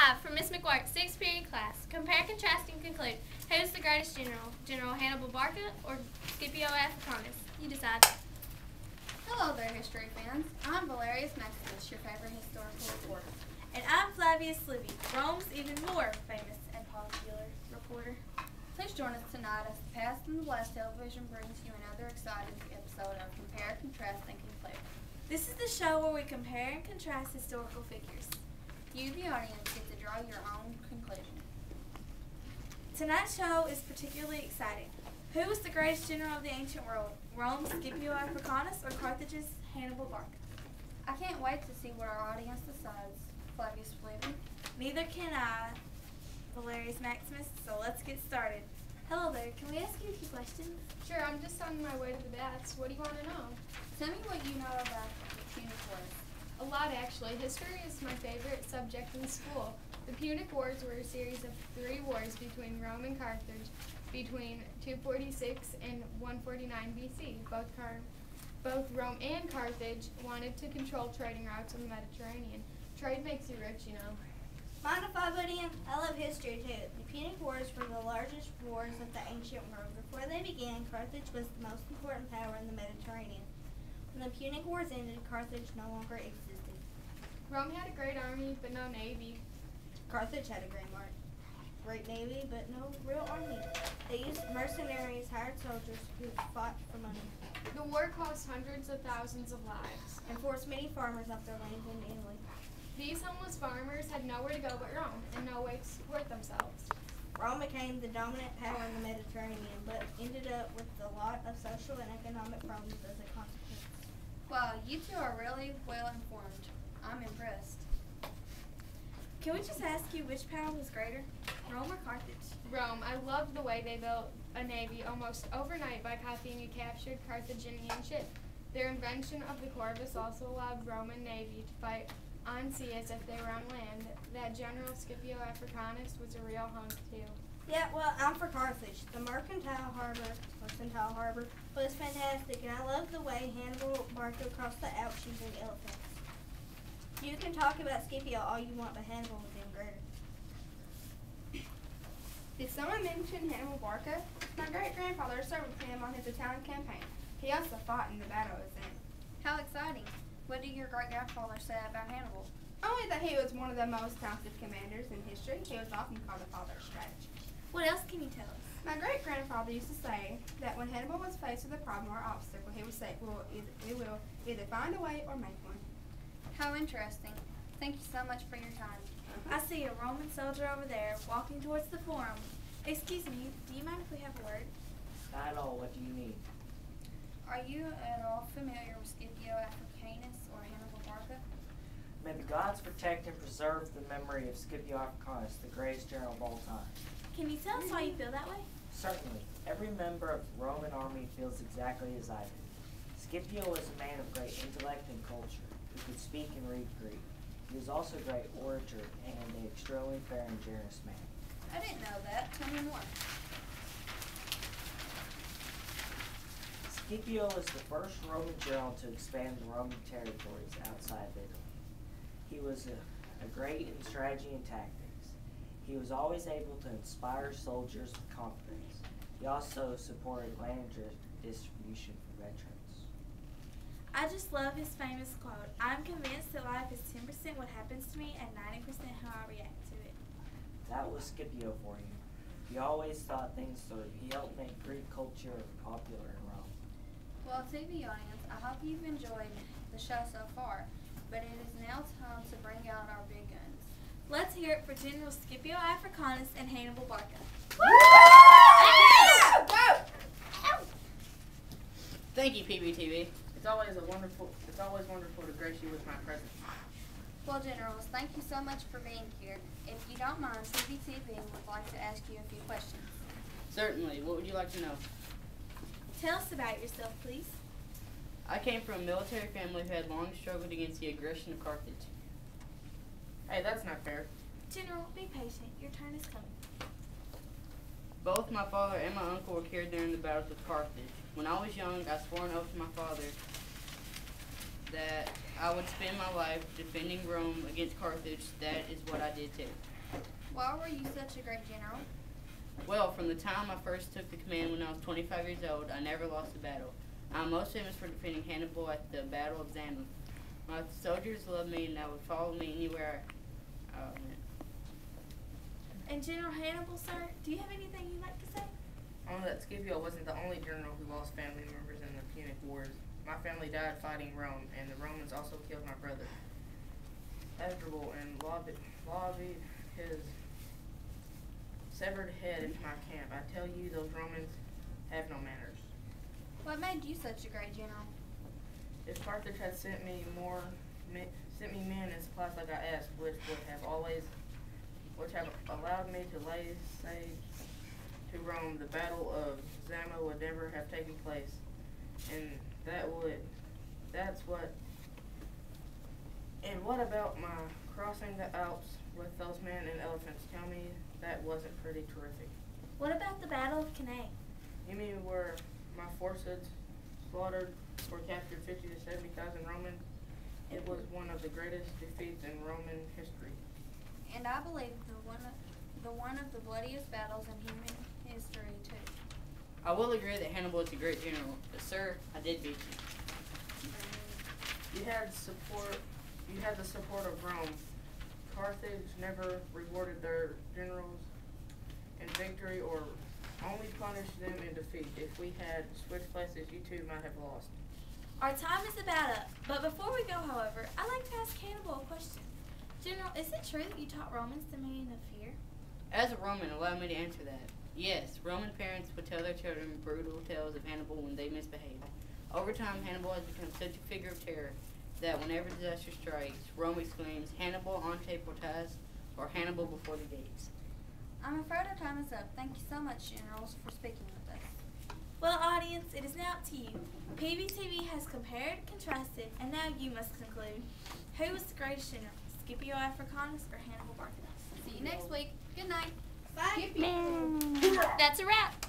5 from Miss McWhort's 6th period class. Compare, contrast, and conclude. Who is the greatest general? General Hannibal Barca or Scipio Africanus? You decide. Hello there, history fans. I'm Valerius Maximus, your favorite historical reporter. And I'm Flavius Livy, Rome's even more famous and popular reporter. Please join us tonight as the Past and the Blast television brings you another exciting episode of Compare, Contrast, and Conclude. This is the show where we compare and contrast historical figures. You, the audience, get to draw your own conclusion. Tonight's show is particularly exciting. Who was the greatest general of the ancient world? Rome's Scipio Africanus or Carthage's Hannibal Barca? I can't wait to see what our audience decides. Flavius Livy. Neither can I, Valerius Maximus, so let's get started. Hello there, can we ask you a few questions? Sure, I'm just on my way to the baths. What do you want to know? Tell me what you know about the Punic Wars. A lot, actually. History is my favorite subject in school. The Punic Wars were a series of 3 wars between Rome and Carthage between 246 and 149 BC. Both Rome and Carthage wanted to control trading routes in the Mediterranean. Trade makes you rich, you know. Mind if I butt in? I love history too. The Punic Wars were the largest wars of the ancient world. Before they began, Carthage was the most important power in the Mediterranean. When the Punic Wars ended, Carthage no longer existed. Rome had a great army, but no navy. Carthage had a great navy, but no real army. They used mercenaries, hired soldiers who fought for money. The war cost hundreds of thousands of lives. And forced many farmers off their land in Italy. These homeless farmers had nowhere to go but Rome, and no way to support themselves. Rome became the dominant power in the Mediterranean, but ended up with a lot of social and economic problems as a consequence. Wow, you two are really well informed. I'm impressed. Can we just ask you which power was greater, Rome or Carthage? Rome. I loved the way they built a navy almost overnight by copying a captured Carthaginian ship. Their invention of the corvus also allowed Roman navy to fight on sea as if they were on land. That General Scipio Africanus was a real hunk too. Yeah, well, I'm for Carthage. The mercantile harbor was fantastic, and I love the way Hannibal Barca crossed the Alps using elephants. You can talk about Scipio all you want, but Hannibal was even greater. Did someone mention Hannibal Barca? My great-grandfather served with him on his Italian campaign. He also fought in the Battle of Zama. How exciting. What did your great-grandfather say about Hannibal? Only that he was one of the most talented commanders in history. He was often called the father of strategy. What else can you tell us? My great-grandfather used to say that when Hannibal was faced with a problem or obstacle, he would say, we will either find a way or make one. How interesting. Thank you so much for your time. I see a Roman soldier over there walking towards the forum. Excuse me, do you mind if we have a word? Not at all. What do you need? Are you at all familiar with Scipio Africanus or Hannibal Barca? May the gods protect and preserve the memory of Scipio Africanus, the greatest general of all time. Can you tell us why you feel that way? Certainly. Every member of the Roman army feels exactly as I do. Scipio was a man of great intellect and culture, who could speak and read Greek. He was also a great orator and an extremely fair and generous man. I didn't know that. Tell me more. Scipio was the first Roman general to expand the Roman territories outside of Italy. He was a great in strategy and tactics. He was always able to inspire soldiers with confidence. He also supported land distribution for veterans. I just love his famous quote, I'm convinced that life is 10% what happens to me and 90% how I react to it. That was Scipio for you. He always thought things through. He helped make Greek culture popular in Rome. Well, TV audience, I hope you've enjoyed the show so far, but it is now time to bring out our big guns. Let's hear it for General Scipio Africanus and Hannibal Barca. Thank you, PBTV. It's always wonderful to grace you with my presence. Well, Generals, thank you so much for being here. If you don't mind, PBTV would like to ask you a few questions. Certainly. What would you like to know? Tell us about yourself, please. I came from a military family who had long struggled against the aggression of Carthage. Hey, that's not fair. General, be patient. Your turn is coming. Both my father and my uncle were killed during the battles of Carthage. When I was young, I swore an oath to my father that I would spend my life defending Rome against Carthage. That is what I did too. Why were you such a great general? Well, from the time I first took the command when I was 25 years old, I never lost a battle. I'm most famous for defeating Hannibal at the Battle of Zama. My soldiers loved me and they would follow me anywhere I went. And General Hannibal, sir, do you have anything you'd like to say? Only that Scipio wasn't the only general who lost family members in the Punic Wars. My family died fighting Rome, and the Romans also killed my brother, Hannibal, and lobbied his severed head into my camp. I tell you, those Romans have no manners. What made you such a great general? If Carthage had sent me men and supplies like I asked, which have allowed me to lay siege to Rome, the Battle of Zama would never have taken place, and And what about my crossing the Alps with those men and elephants? Tell me that wasn't pretty terrific. What about the Battle of Cannae? You mean where my forces slaughtered or captured 50 to 70,000 Romans? It was one of the greatest defeats in Roman history. And I believe one of the bloodiest battles in human history too. I will agree that Hannibal is a great general, but sir, I did beat you. You had the support of Rome. Carthage never rewarded their generals in victory or only punished them in defeat. If we had switched places, you two might have lost. Our time is about up, but before we go, however, I'd like to ask Hannibal a question. General, is it true that you taught Romans the meaning of fear? As a Roman, allow me to answer that. Yes, Roman parents would tell their children brutal tales of Hannibal when they misbehaved. Over time, Hannibal has become such a figure of terror that whenever disaster strikes, Rome exclaims, Hannibal ante portas, or Hannibal before the gates. I'm afraid our time is up. Thank you so much, generals, for speaking with us. Well, audience, it is now up to you. PBTV has compared, contrasted, and now you must conclude. Who was the greatest general, Scipio Africanus or Hannibal Barca? See you next week. Good night. Bye. That's a wrap.